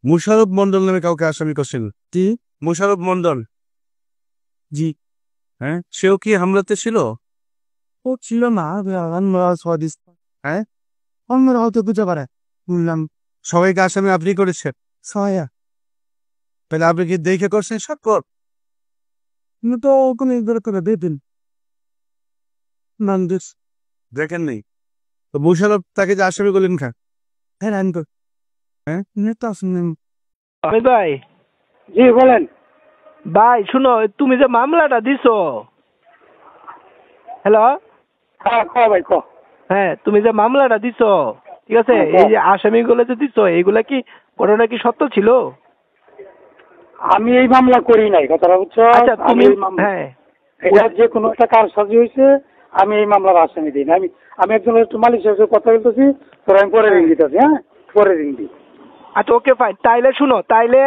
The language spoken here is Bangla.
মুশারফ মন্ডল নামে কাউকে আসামি করছেন? জি মুশারফ মন্ডল? জি হ্যাঁ, সেও কি হামলাতে ছিল? ও ছিল না আমরা স্বাদিষ্ট হ্যাঁ, আমরা হয়তো বুঝতে পারে বললাম সবাইকে আসামি আপনি করেছেন? সহায়া তাহলে আপনি কি দেখে করছেন স্বাক্ষর? কিন্তু তো কোনো ইগর করে দিতেন নান্দিস দেখেন নেই তো মুশারফ তাকে যে আসামি করলেন খা? হ্যাঁ আনকো হ্যাঁ, নেতা শুনেন অমিত ভাই, জি বলেন। ভাই শুনো, তুমি যে মামলাটা দিছো, হ্যালো, হ্যাঁ ক ভাই ক। হ্যাঁ তুমি যে মামলাটা দিছো, ঠিক আছে, হ্যাঁ, এই যে আসামিগুলো যে দিছো, এইগুলা কি ঘটনা কি সত্য ছিল? আমি এই মামলা করি নাই, কথাটা বুঝছো? আচ্ছা আমি তুমি, এই মামলা হ্যাঁ এটা যে কোনো একটা কারসাজি হয়েছে, আমি এই মামলার আসামি দিই না। আমি একজন একটু মালিক সাহেবের কথা বলতেছি, তোর আমি পরে রিং দিতেছি। হ্যাঁ, পরে রিং দিই। আচ্ছা ওকে ফাইন, তাইলে শুনো, তাইলে